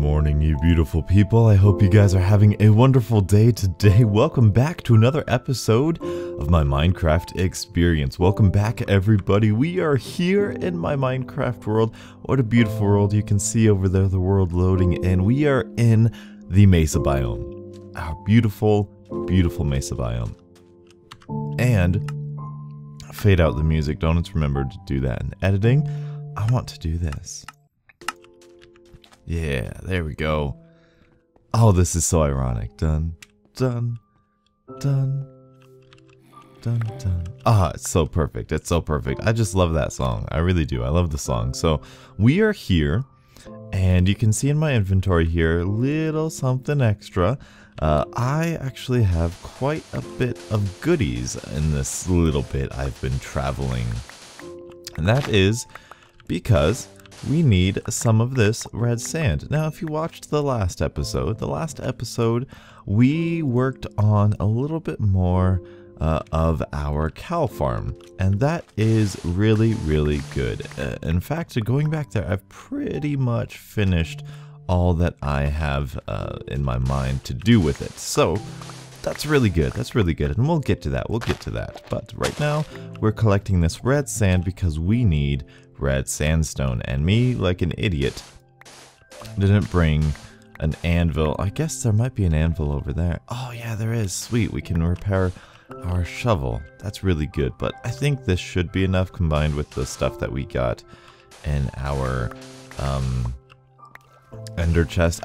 morning, you beautiful people. I hope you guys are having a wonderful day today. Welcome back to another episode of my Minecraft experience. Welcome back, everybody. We are here in my Minecraft world. What a beautiful world. You can see over there the world loading, and we are in the Mesa biome. Our beautiful, beautiful Mesa biome. And fade out the music. Don't remember to do that in editing. I want to do this. Yeah, there we go. Oh, this is so ironic. Dun, dun, dun, dun, dun. Ah, it's so perfect. It's so perfect. I just love that song. I really do. I love the song. So we are here, and you can see in my inventory here, little something extra. I actually have quite a bit of goodies in this little bit I've been traveling. And that is because we need some of this red sand. Now, if you watched the last episode, we worked on a little bit more of our cow farm, and that is really, really good. In fact, going back there, I've pretty much finished all that I have in my mind to do with it. So that's really good. That's really good, and we'll get to that. We'll get to that. But right now, we're collecting this red sand because we need red sandstone, and me, like an idiot, didn't bring an anvil. I guess there might be an anvil over there. Oh yeah, there is. Sweet, we can repair our shovel. That's really good, but I think this should be enough combined with the stuff that we got in our ender chest.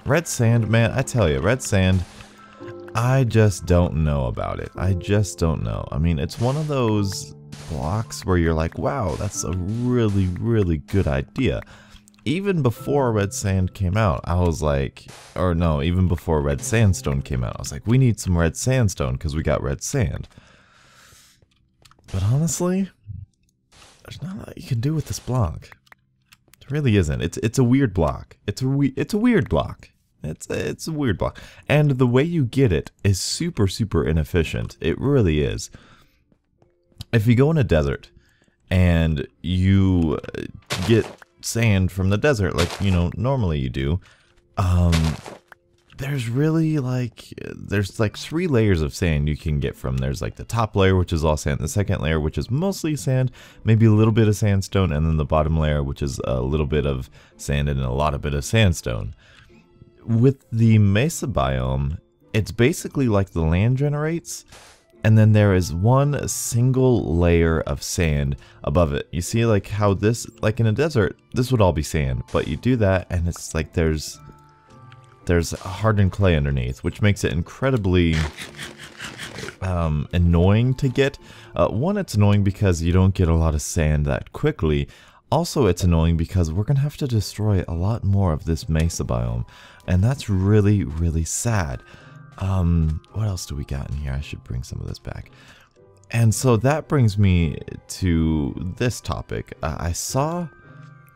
Red sand, man, I tell you, red sand, I just don't know about it. I just don't know. I mean, it's one of those blocks where you're like, wow, that's a really, really good idea. Even before red sand came out, I was like, or no, even before red sandstone came out, I was like, we need some red sandstone because we got red sand. But honestly, there's not a lot you can do with this block. There really isn't. It's a weird block. It's a weird block. It's a weird block. And the way you get it is super, super inefficient. It really is. If you go in a desert and you get sand from the desert, like, you know, normally you do, there's really there's like 3 layers of sand you can get from. There's like the top layer, which is all sand, the second layer, which is mostly sand, maybe a little bit of sandstone, and then the bottom layer, which is a little bit of sand and a lot of bit of sandstone. With the Mesa biome, it's basically like the land generates, and then there is one single layer of sand above it. You see like how this, like in a desert, this would all be sand, but you do that and it's like there's hardened clay underneath, which makes it incredibly annoying to get. One, it's annoying because you don't get a lot of sand that quickly. Also, it's annoying because we're gonna have to destroy a lot more of this Mesa biome, and that's really, really sad. What else do we got in here? I should bring some of this back. And so that brings me to this topic. I saw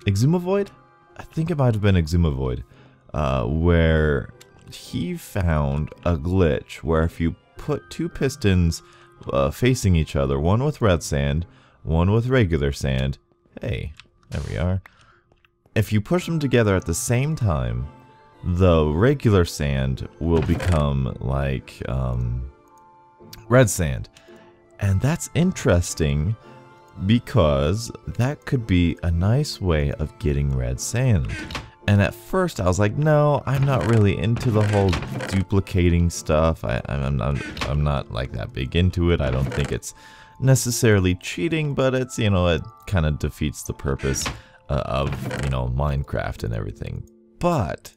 Exumavoid? I think it might have been Exumavoid, where he found a glitch where if you put 2 pistons facing each other, one with red sand, one with regular sand, hey, there we are. If you push them together at the same time, the regular sand will become like red sand. And that's interesting because that could be a nice way of getting red sand. And at first I was like, no, I'm not really into the whole duplicating stuff. I'm not like that big into it. I don't think it's necessarily cheating, but it's, you know, it kind of defeats the purpose of, you know, Minecraft and everything. But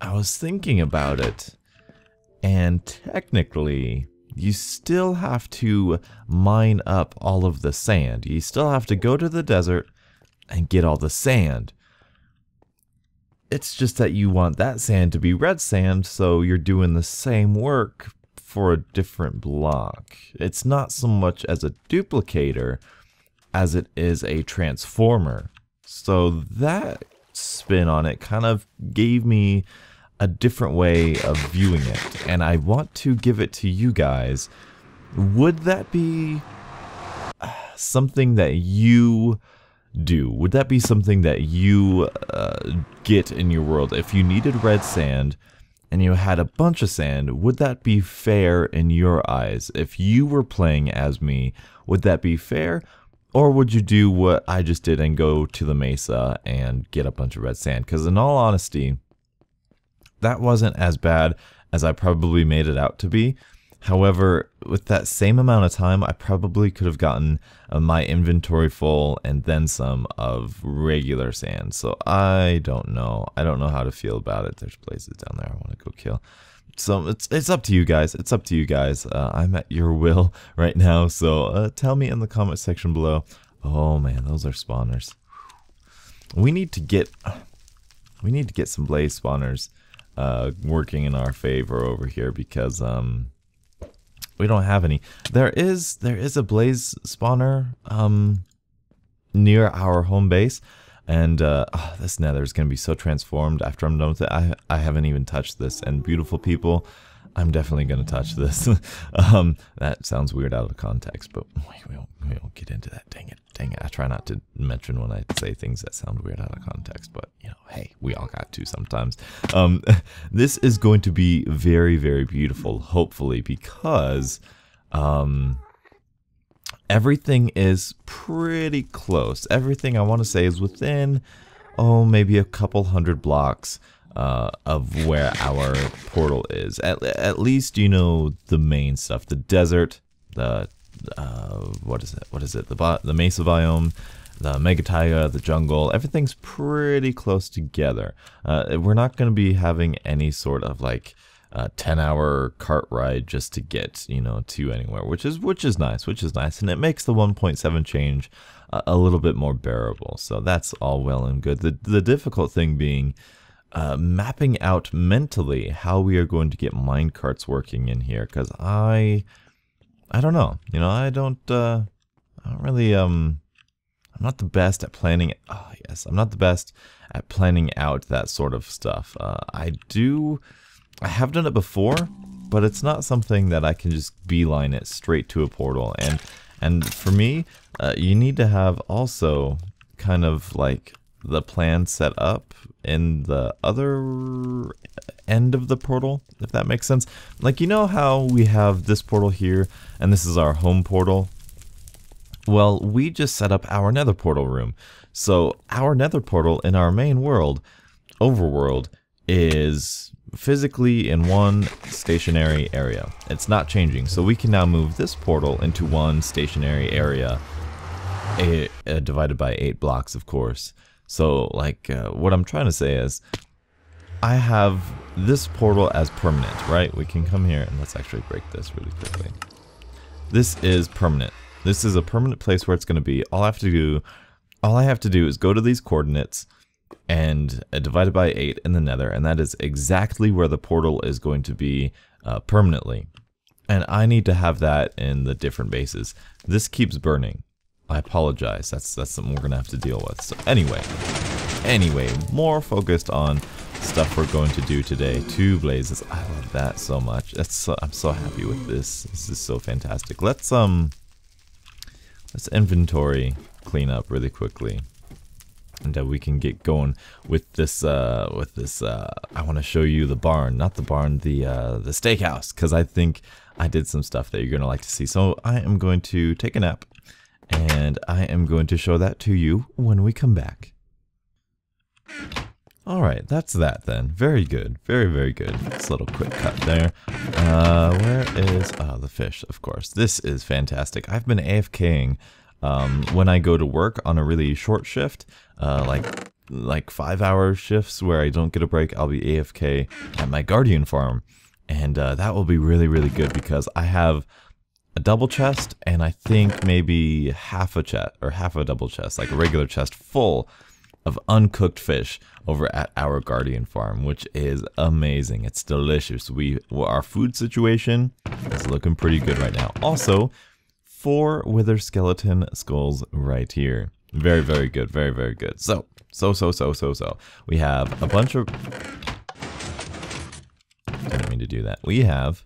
I was thinking about it, and technically, you still have to mine up all of the sand. You still have to go to the desert and get all the sand. It's just that you want that sand to be red sand, so you're doing the same work for a different block. It's not so much as a duplicator as it is a transformer. So that spin on it kind of gave me a different way of viewing it, and I want to give it to you guys. Would that be something that you do? Would that be something that you get in your world? If you needed red sand and you had a bunch of sand, would that be fair in your eyes? If you were playing as me, would that be fair? Or would you do what I just did and go to the mesa and get a bunch of red sand? Because in all honesty, that wasn't as bad as I probably made it out to be. However, with that same amount of time, I probably could have gotten my inventory full and then some of regular sand. So I don't know. I don't know how to feel about it. There's places down there I want to go kill. So it's up to you guys. It's up to you guys. I'm at your will right now. So tell me in the comment section below. Oh man, those are spawners. We need to get some blaze spawners working in our favor over here because we don't have any. There is a blaze spawner near our home base, and this nether is going to be so transformed after I'm done with it. I haven't even touched this, and beautiful people, I'm definitely going to touch this. That sounds weird out of context, but we won't get into that. Dang it. I try not to mention when I say things that sound weird out of context, but you know, hey, we all got to sometimes. This is going to be very, very beautiful, hopefully, because everything is pretty close. Everything I want to say is within, maybe a couple hundred blocks of where our portal is. At least, you know, the main stuff, the desert, the what is it, the mesa biome, the mega taiga, the jungle, everything's pretty close together. We're not going to be having any sort of like 10-hour cart ride just to get, you know, to anywhere, which is nice, and it makes the 1.7 change a little bit more bearable. So that's all well and good. The difficult thing being mapping out mentally how we are going to get minecarts working in here, because I don't know, you know, I don't really I'm not the best at planning. Oh yes, I'm not the best at planning out that sort of stuff. I have done it before, but it's not something that I can just beeline it straight to a portal. And for me, you need to have also kind of like the plan set up in the other end of the portal, if that makes sense. Like, you know how we have this portal here, and this is our home portal? Well, we just set up our nether portal room. So our nether portal in our main world, overworld, is physically in one stationary area. It's not changing. So we can now move this portal into one stationary area, divided by 8 blocks, of course. So, like, what I'm trying to say is, I have this portal as permanent, right? We can come here, and let's actually break this really quickly. This is permanent. This is a permanent place where it's going to be. All I have to do is go to these coordinates and divide it by 8 in the nether, and that is exactly where the portal is going to be permanently. And I need to have that in the different bases. This keeps burning. I apologize. That's something we're gonna have to deal with. So anyway, more focused on stuff we're going to do today. 2 blazes. I love that so much. I'm so happy with this. This is so fantastic. Let's inventory clean up really quickly, and we can get going with this. I want to show you the barn, not the barn, the steakhouse, because I think I did some stuff that you're gonna like to see. So I am going to take a nap, and I am going to show that to you when we come back. Alright, that's that then. Very good. Very, very good. This little quick cut there. Where is... the fish, of course. This is fantastic. I've been AFKing when I go to work on a really short shift, like 5-hour shifts where I don't get a break. I'll be AFK at my Guardian farm, and that will be really, really good because I have a double chest, and I think maybe half a chest, or half a double chest, like a regular chest full of uncooked fish over at our Guardian farm, which is amazing. It's delicious. Our food situation is looking pretty good right now. Also, 4 wither skeleton skulls right here. Very, very good. Very, very good. So. We have a bunch of... Didn't mean to do that. We have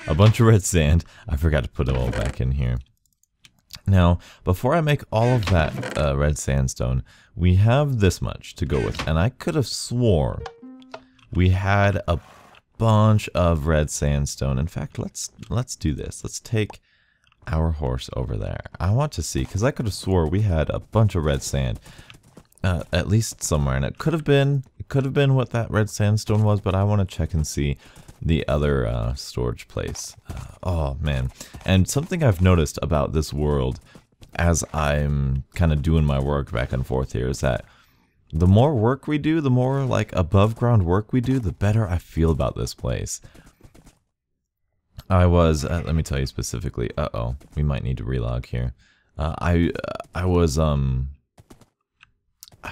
a bunch of red sand. I forgot to put it all back in here. Now, before I make all of that red sandstone, we have this much to go with. And I could have swore we had a bunch of red sandstone. In fact, let's do this. Let's take our horse over there. I want to see, because I could have swore we had a bunch of red sand. At least somewhere. And it could have been what that red sandstone was, but I want to check and see the other storage place. Oh man. And something I've noticed about this world as I'm kind of doing my work back and forth here is that the more work we do, the more like above ground work we do, the better I feel about this place. I was, let me tell you specifically, we might need to relog here. I was, I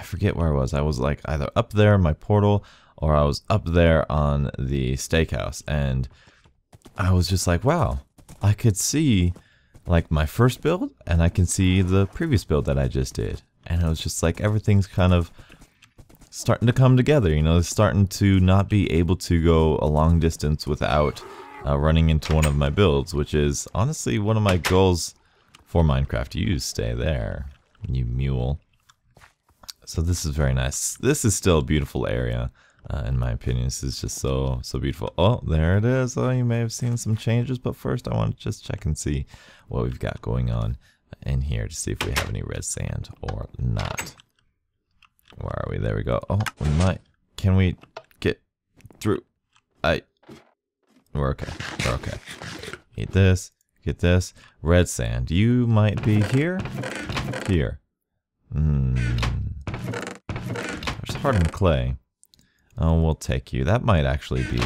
forget where I was. I was like either up there in my portal or I was up there on the steakhouse, and I was just like, wow, I could see like my first build and I can see the previous build that I just did. And it was just like everything's kind of starting to come together, you know, starting to not be able to go a long distance without running into one of my builds, which is honestly one of my goals for Minecraft. You stay there, you mule. So this is very nice. This is still a beautiful area, in my opinion. This is just so beautiful. Oh, there it is. Oh, you may have seen some changes, but first I want to just check and see what we've got going on in here to see if we have any red sand or not. Where are we? There we go. Oh, we might. Can we get through? We're okay. We're okay. Eat this. Get this. Red sand. You might be here. Here. There's hardened clay. Oh, we'll take you. That might actually be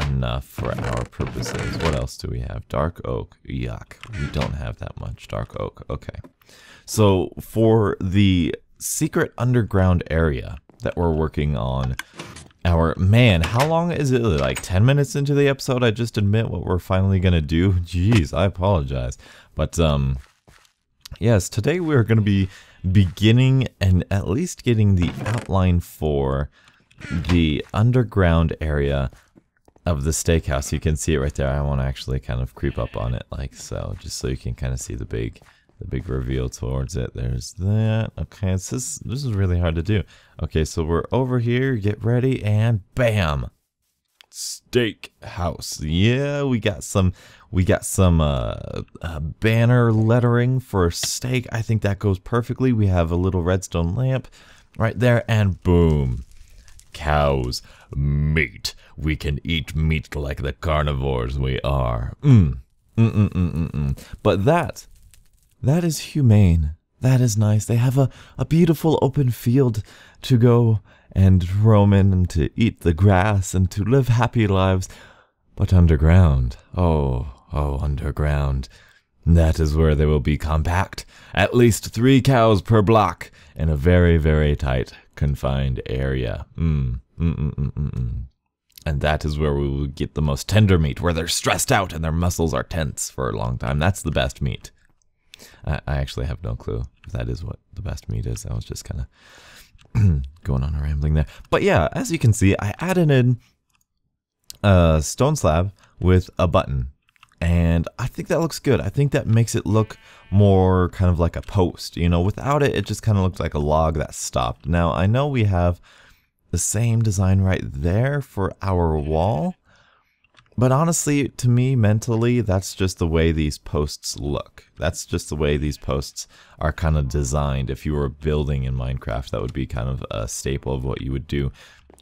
enough for our purposes. What else do we have? Dark oak. Yuck. We don't have that much dark oak. Okay. So for the secret underground area that we're working on, man, how long is it? Like 10 minutes into the episode, I just admit what we're finally going to do. Jeez, I apologize. But, yes, today we're going to be beginning and at least getting the outline for the underground area of the steakhouse. You can see it right there. I want to actually kind of creep up on it like so, just so you can kind of see the big reveal towards it. There's that. Okay, this is really hard to do. Okay, so we're over here. Get ready, and bam! Steak house. Yeah, we got some banner lettering for steak. I think that goes perfectly. We have a little redstone lamp right there, and boom, cows, meat. We can eat meat like the carnivores we are. But that is humane. That is nice. They have a beautiful open field to go and roam in and to eat the grass and to live happy lives. But underground, oh, underground, that is where they will be compact. At least 3 cows per block in a very, very tight, confined area. And that is where we will get the most tender meat, where they're stressed out and their muscles are tense for a long time. That's the best meat. I actually have no clue if that is what the best meat is. I was just kind of going on a rambling there. But yeah, as you can see, I added in a stone slab with a button. And I think that looks good. I think that makes it look more kind of like a post. You know, without it, it just kind of looked like a log that stopped. Now, I know we have the same design right there for our wall. But honestly, to me, mentally, that's just the way these posts look. That's just the way these posts are kind of designed. If you were building in Minecraft, that would be kind of a staple of what you would do.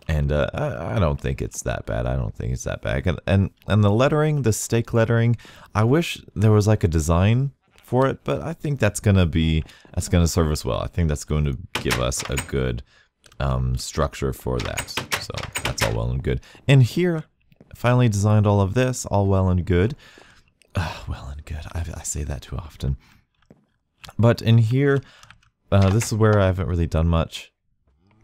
And I don't think it's that bad. I don't think it's that bad. And the lettering, the steak lettering, I wish there was like a design for it, but I think that's gonna serve us well. I think that's going to give us a good structure for that. So that's all well and good. And here, finally designed all of this, all well and good. Well and good. I say that too often. But in here, this is where I haven't really done much.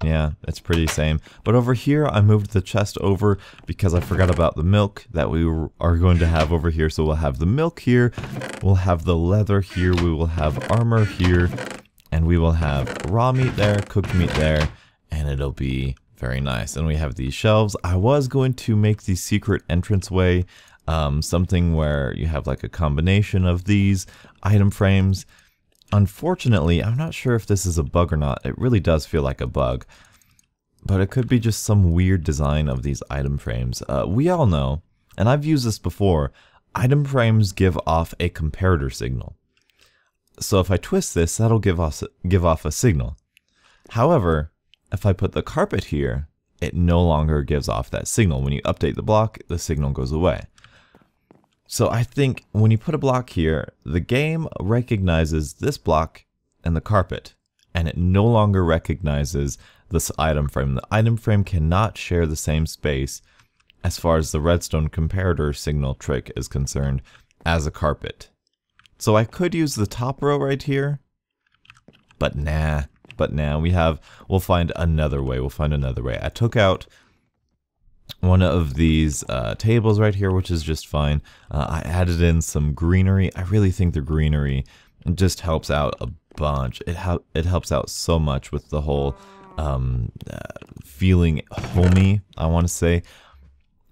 Yeah, it's pretty same. But over here, I moved the chest over because I forgot about the milk that we are going to have over here. So we'll have the milk here, we'll have the leather here, we will have armor here, and we will have raw meat there, cooked meat there, and it'll be very nice. And we have these shelves. I was going to make the secret entranceway something where you have like a combination of these item frames. Unfortunately, I'm not sure if this is a bug or not. It really does feel like a bug, but it could be just some weird design of these item frames. We all know, and I've used this before, item frames give off a comparator signal. So if I twist this, that'll give off a signal. However, if I put the carpet here, it no longer gives off that signal. When you update the block, the signal goes away. So I think when you put a block here, the game recognizes this block and the carpet, and it no longer recognizes this item frame. The item frame cannot share the same space as far as the redstone comparator signal trick is concerned as a carpet. So I could use the top row right here, but nah. We'll find another way. I took out one of these tables right here, which is just fine. I added in some greenery. I really think the greenery just helps out a bunch. It helps out so much with the whole feeling homey, I want to say.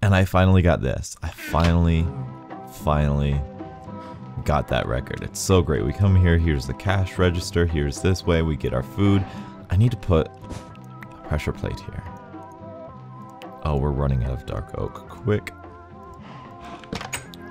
And I finally got this. I finally got that record. It's so great. We come here, here's the cash register, here's this way, we get our food. I need to put a pressure plate here. Oh, we're running out of dark oak. Quick.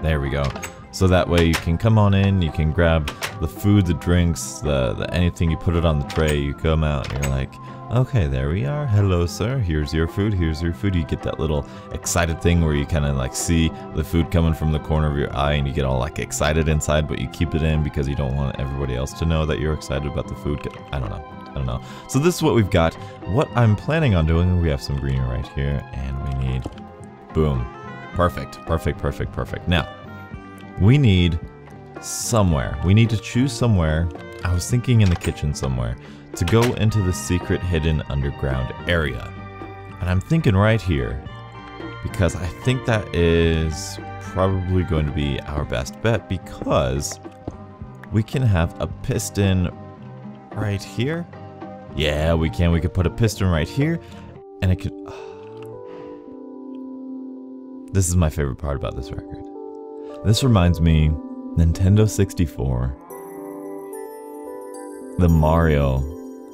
There we go. So that way you can come on in, you can grab the food, the drinks, the anything, you put it on the tray, you come out and you're like, okay, there we are. Hello, sir. Here's your food. Here's your food. You get that little excited thing where you kind of like see the food coming from the corner of your eye and you get all like excited inside, but you keep it in because you don't want everybody else to know that you're excited about the food. I don't know. So this is what we've got. What I'm planning on doing, we have some greenery right here and we need, boom. Perfect. Now, we need somewhere. We need to choose somewhere. I was thinking in the kitchen somewhere, to go into the secret hidden underground area. And I'm thinking right here, because I think that is probably going to be our best bet, because we can have a piston right here. Yeah, we can. We could put a piston right here, and it could... This is my favorite part about this record. This reminds me, Nintendo 64, the Mario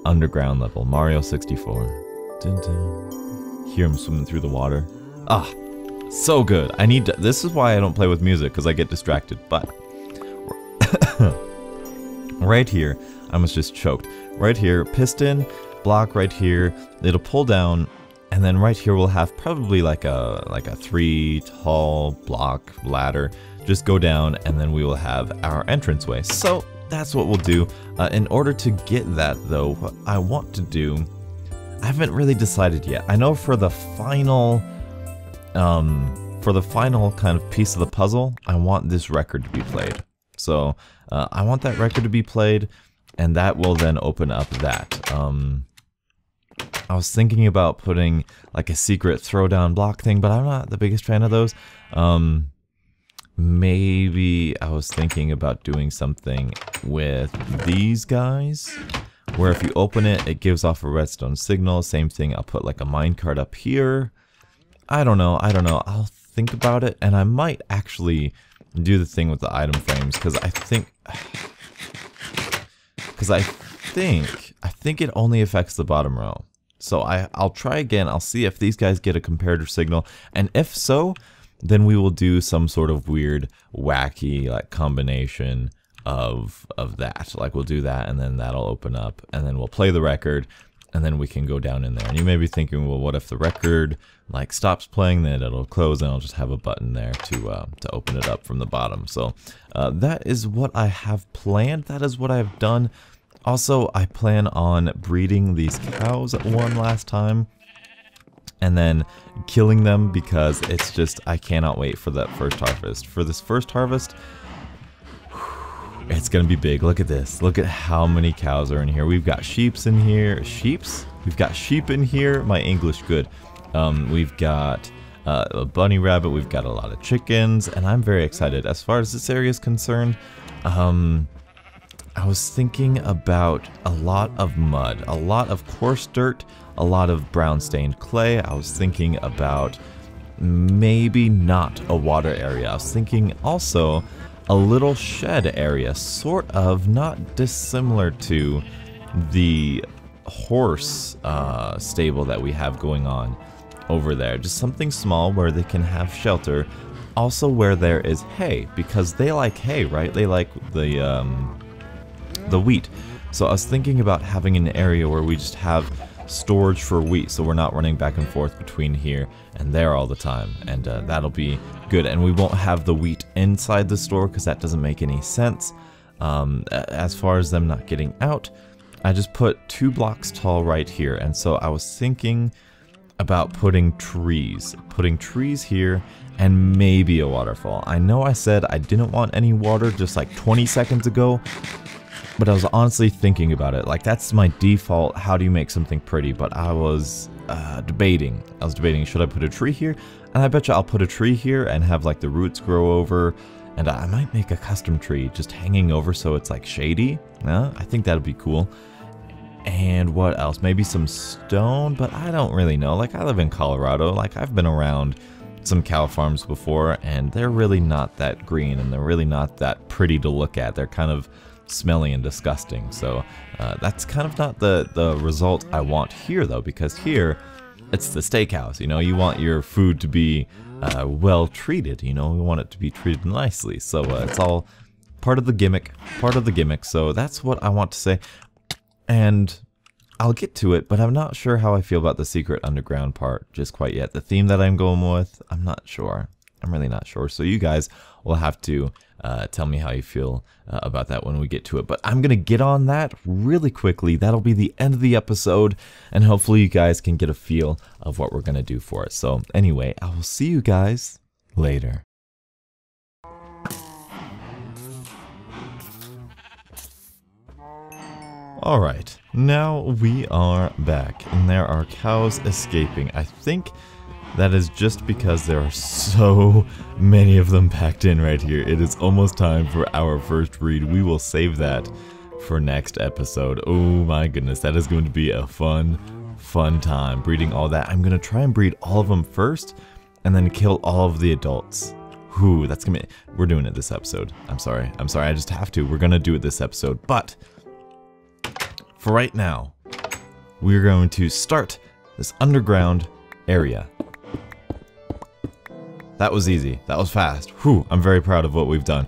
underground level, Mario 64. Dun, dun. Hear him swimming through the water. Ah, so good. I need to, this is why I don't play with music, because I get distracted. But right here, I almost just choked. Right here, piston, block right here. It'll pull down, and then right here we'll have probably like a 3 tall block ladder. Just go down, and then we will have our entranceway. So that's what we'll do. In order to get that, though, what I want to do, I haven't really decided yet. I know for the final kind of piece of the puzzle, I want this record to be played. So I want that record to be played, and that will then open up that. I was thinking about putting like a secret throwdown block thing, but I'm not the biggest fan of those. Maybe I was thinking about doing something with these guys, where if you open it, it gives off a redstone signal. Same thing, I'll put like a minecart up here. I don't know. I'll think about it, and I might actually do the thing with the item frames, because I think it only affects the bottom row. So I'll try again. I'll see if these guys get a comparator signal, and if so, then we will do some sort of weird, wacky like combination of that. Like we'll do that, and then that'll open up, and then we'll play the record, and then we can go down in there. And you may be thinking, well, what if the record like stops playing? Then it'll close, and I'll just have a button there to open it up from the bottom. So that is what I have planned. That is what I've done. Also, I plan on breeding these cows one last time, and then killing them, because it's just, I cannot wait for that first harvest. For this first harvest, it's gonna be big. Look at this. Look at how many cows are in here. We've got sheeps in here. Sheeps? We've got sheep in here. My English good. We've got a bunny rabbit. We've got a lot of chickens, and I'm very excited. As far as this area is concerned, I was thinking about a lot of mud, a lot of coarse dirt, a lot of brown stained clay. I was thinking about maybe not a water area. I was thinking also a little shed area, sort of not dissimilar to the horse stable that we have going on over there. Just something small where they can have shelter. Also where there is hay, because they like hay, right? They like the wheat. So I was thinking about having an area where we just have storage for wheat, so we're not running back and forth between here and there all the time, and that'll be good. And we won't have the wheat inside the store because that doesn't make any sense. As far as them not getting out, I just put 2 blocks tall right here, and so I was thinking about putting trees here and maybe a waterfall. I know I said I didn't want any water just like 20 seconds ago, but I was honestly thinking about it. Like, that's my default, how do you make something pretty? But I was debating, should I put a tree here? And I bet you I'll put a tree here and have like the roots grow over, and I might make a custom tree just hanging over so it's like shady. I think that'd be cool. And what else? Maybe some stone, but I don't really know. Like, I live in Colorado. Like, I've been around some cow farms before, and they're really not that green, and they're really not that pretty to look at. They're kind of smelly and disgusting. So that's kind of not the result I want here, though, because here it's the steakhouse. You know, you want your food to be well treated. You know, we want it to be treated nicely. So it's all part of the gimmick. So that's what I want to say. And I'll get to it, but I'm not sure how I feel about the secret underground part just quite yet. The theme that I'm going with, I'm not sure. I'm really not sure. So you guys will have to tell me how you feel about that when we get to it. But I'm going to get on that really quickly. That'll be the end of the episode, and hopefully you guys can get a feel of what we're going to do for it. So anyway, I will see you guys later. Alright, now we are back, and there are cows escaping. I think that is just because there are so many of them packed in right here. It is almost time for our first breed. We will save that for next episode. Oh my goodness, that is going to be a fun time breeding all that. I'm going to try and breed all of them first, and then kill all of the adults. Whew, that's gonna be... We're doing it this episode. I'm sorry, I just have to. We're going to do it this episode, but... for right now, we're going to start this underground area. That was easy. That was fast. Whew, I'm very proud of what we've done.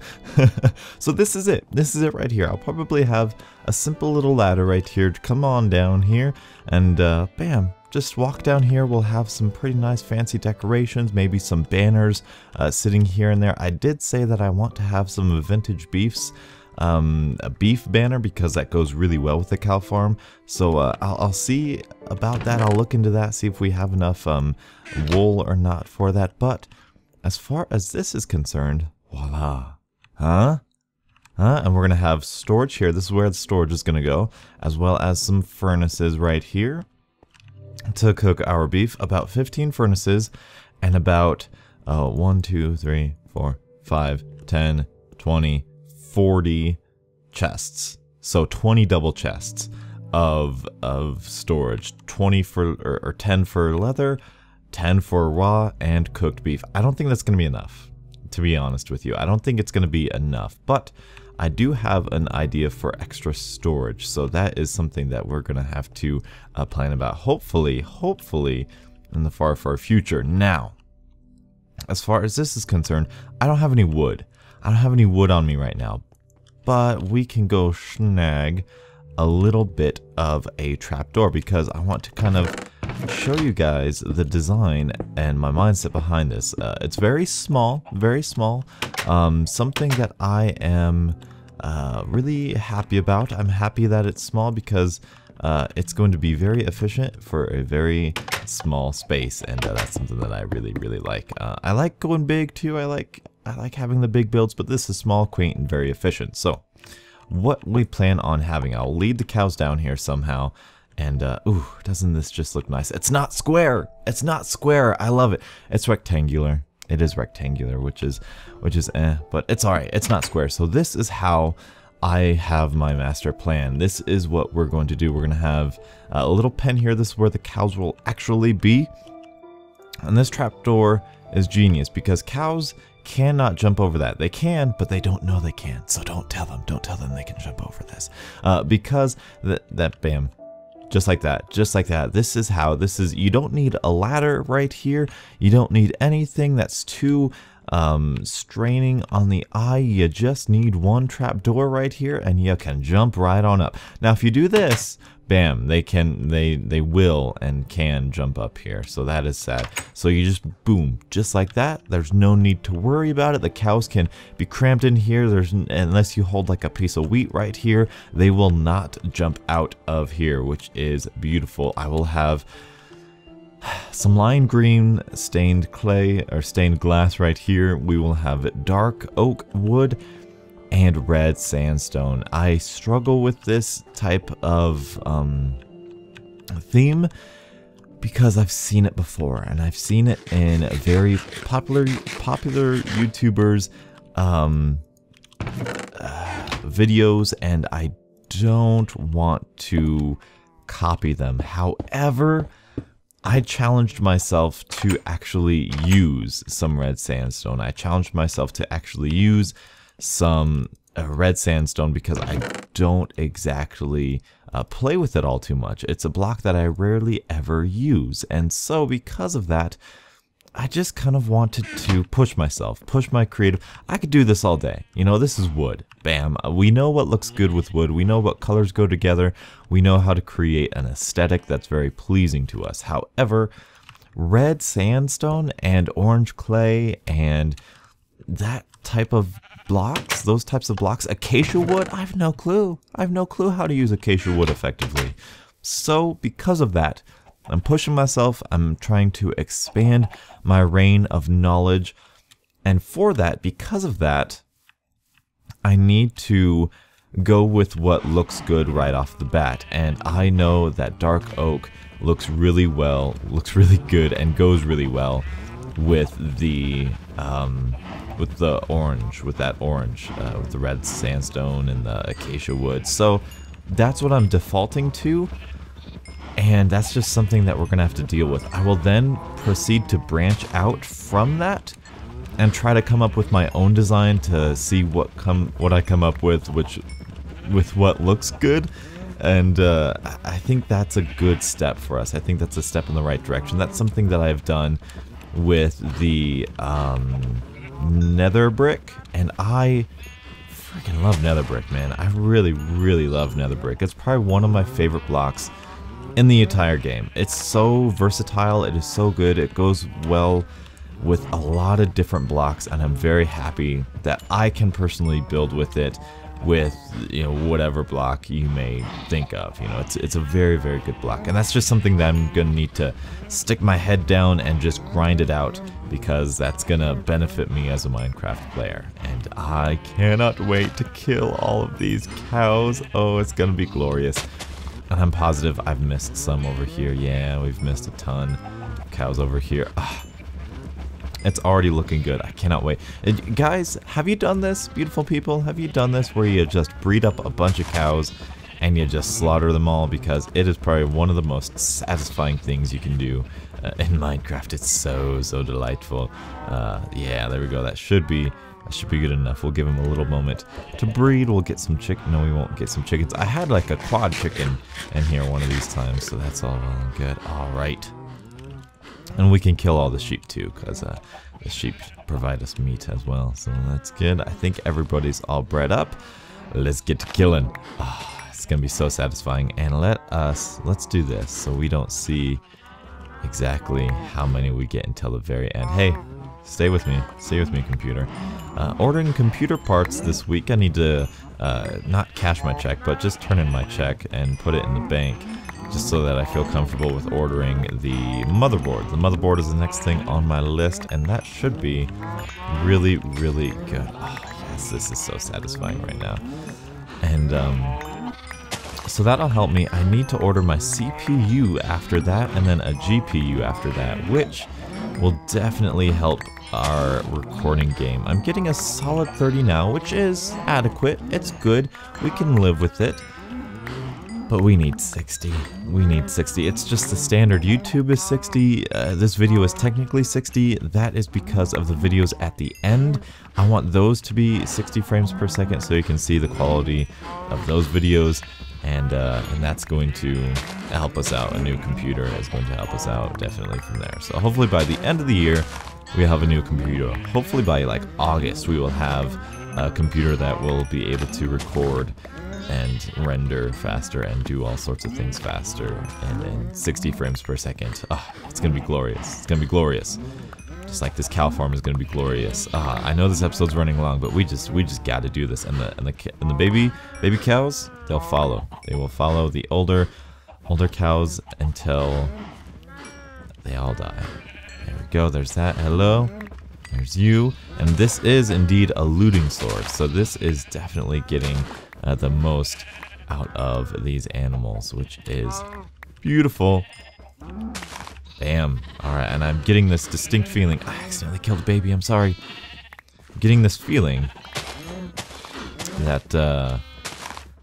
So this is it. This is it right here. I'll probably have a simple little ladder right here to come on down here, and bam, just walk down here. We'll have some pretty nice fancy decorations, maybe some banners sitting here and there. I did say that I want to have some vintage beefs. A beef banner, because that goes really well with the cow farm. So I'll see about that. I'll look into that, see if we have enough wool or not for that. But as far as this is concerned, voila. And we're gonna have storage here. This is where the storage is gonna go, as well as some furnaces right here to cook our beef. About 15 furnaces, and about 1, 2, 3, 4, 5, 10, 20, 40 chests. So 20 double chests of storage. 20 for or 10 for leather, 10 for raw and cooked beef. I don't think that's going to be enough, to be honest with you. I don't think it's going to be enough, but I do have an idea for extra storage. So that is something that we're going to have to plan about, hopefully in the far future. Now, as far as this is concerned, I don't have any wood. I don't have any wood on me right now, but we can go snag a little bit of a trapdoor, because I want to kind of show you guys the design and my mindset behind this. It's very small, something that I am really happy about. I'm happy that it's small because it's going to be very efficient for a very small space, and that's something that I really like. I like going big too. I like having the big builds, but this is small, quaint, and very efficient. So what we plan on having, I'll lead the cows down here somehow, and ooh, doesn't this just look nice? It's not square. It's not square. I love it. It's rectangular. It is rectangular, which is but it's all right. It's not square. So this is how I have my master plan. This is what we're going to do. We're going to have a little pen here. This is where the cows will actually be. And this trapdoor is genius because cows cannot jump over that. They can, but they don't know they can. So don't tell them. Don't tell them they can jump over this. Because that bam. Just like that. Just like that. This is how. You don't need a ladder right here. You don't need anything that's too straining on the eye. You just need one trapdoor right here and you can jump right on up. Now if you do this, bam, they will and can jump up here. So that is sad. So you just boom, just like that. There's no need to worry about it. The cows can be cramped in here. Unless you hold like a piece of wheat right here, they will not jump out of here, which is beautiful. I will have some lime green stained clay or stained glass right here. We will have dark oak wood and red sandstone. I struggle with this type of theme because I've seen it before, and I've seen it in very popular YouTubers videos, and I don't want to copy them. However, I challenged myself to actually use some red sandstone. I challenged myself to actually use some red sandstone because I don't exactly play with it all too much. It's a block that I rarely ever use. And so because of that, I just kind of wanted to push myself, push my creative. I could do this all day. You know, this is wood. Bam. We know what looks good with wood. We know what colors go together. We know how to create an aesthetic that's very pleasing to us. However, red sandstone and orange clay and that type of blocks, those types of blocks, acacia wood, I have no clue. I have no clue how to use acacia wood effectively. So because of that, I'm pushing myself. I'm trying to expand my reign of knowledge. And for that, because of that, I need to go with what looks good right off the bat. And I know that dark oak looks really good and goes really well with the orange, with the red sandstone and the acacia wood. So that's what I'm defaulting to. And that's just something that we're going to have to deal with. I will then proceed to branch out from that and try to come up with my own design to see what I come up with, with what looks good. And I think that's a good step for us. I think that's a step in the right direction. That's something that I've done with the nether brick, and I freaking love nether brick, man. I really love nether brick. It's probably one of my favorite blocks in the entire game. It's so versatile. It is so good. It goes well with a lot of different blocks, and I'm very happy that I can personally build with it with, you know, whatever block you may think of. You know, it's a very good block, and that's just something that I'm gonna need to stick my head down and just grind it out, because that's gonna benefit me as a Minecraft player. And I cannot wait to kill all of these cows. Oh, it's gonna be glorious. And I'm positive I've missed some over here. Yeah, we've missed a ton of cows over here. It's already looking good. I cannot wait. Guys, have you done this, beautiful people? Have you done this where you just breed up a bunch of cows and you just slaughter them all? Because it is probably one of the most satisfying things you can do in Minecraft. It's so delightful. Yeah, there we go. That should be good enough. We'll give him a little moment to breed. We'll get some chicken. No, we won't get some chickens. I had like a quad chicken in here one of these times, so that's all well and good. All right. And we can kill all the sheep too, because the sheep provide us meat as well. So that's good. I think everybody's all bred up. Let's get to killing. Oh, it's going to be so satisfying. And let's do this so we don't see exactly how many we get until the very end. Hey, stay with me, computer. Ordering computer parts this week. I need to not cash my check, but just turn in my check and put it in the bank, just so that I feel comfortable with ordering the motherboard. The motherboard is the next thing on my list, and that should be really good. Oh yes, this is so satisfying right now. And so that'll help me. I need to order my CPU after that, and then a GPU after that, which will definitely help our recording game. I'm getting a solid 30 now, which is adequate. It's good. We can live with it. But we need 60. We need 60. It's just the standard. YouTube is 60. This video is technically 60. That is because of the videos at the end. I want those to be 60 frames per second so you can see the quality of those videos. And that's going to help us out. A new computer is going to help us out definitely from there. So hopefully by the end of the year, we have a new computer. Hopefully by like August, we will have a computer that will be able to record and render faster and do all sorts of things faster and 60 frames per second. It's gonna be glorious. It's gonna be glorious. Just like this cow farm is gonna be glorious. I know this episode's running long, but we just got to do this. And the baby cows, they'll follow. They will follow the older cows until they all die. There we go. There's that. Hello. There's you. And this is indeed a looting source. So this is definitely getting the most out of these animals, which is beautiful. Bam. Alright, and I'm getting this distinct feeling. I accidentally killed a baby, I'm sorry. I'm getting this feeling that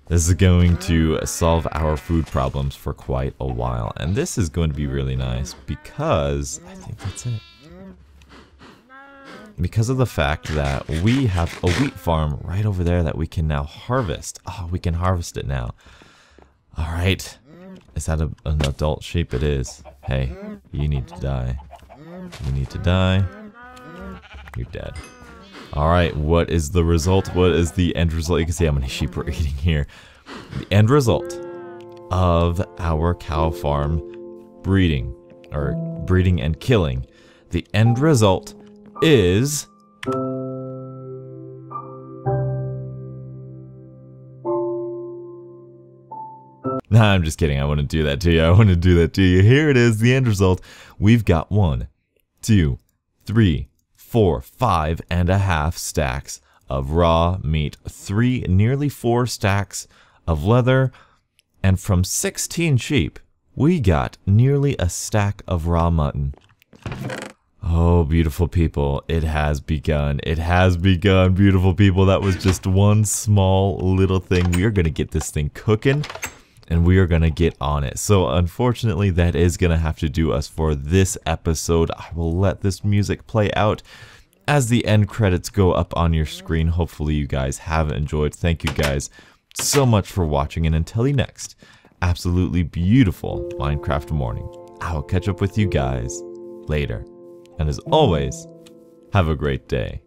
this is going to solve our food problems for quite a while. And this is going to be really nice because I think that's it. Because of the fact that we have a wheat farm right over there that we can now harvest. We can harvest it now. Alright. Is that an adult sheep? It is. Hey, you need to die. You need to die. You're dead. Alright, what is the result? What is the end result? You can see how many sheep we're eating here. The end result of our cow farm breeding and killing. The end result is Nah, I'm just kidding. I wouldn't do that to you. I wouldn't do that to you. Here it is, the end result. We've got 1, 2, 3, 4, 5.5 stacks of raw meat, nearly 4 stacks of leather, and from 16 sheep, we got nearly a stack of raw mutton. Oh, beautiful people, it has begun. It has begun, beautiful people. That was just one small little thing. We are going to get this thing cooking, and we are going to get on it. So, unfortunately, that is going to have to do us for this episode. I will let this music play out as the end credits go up on your screen. Hopefully, you guys have enjoyed. Thank you guys so much for watching, and until the next absolutely beautiful Minecraft morning, I will catch up with you guys later. And as always, have a great day.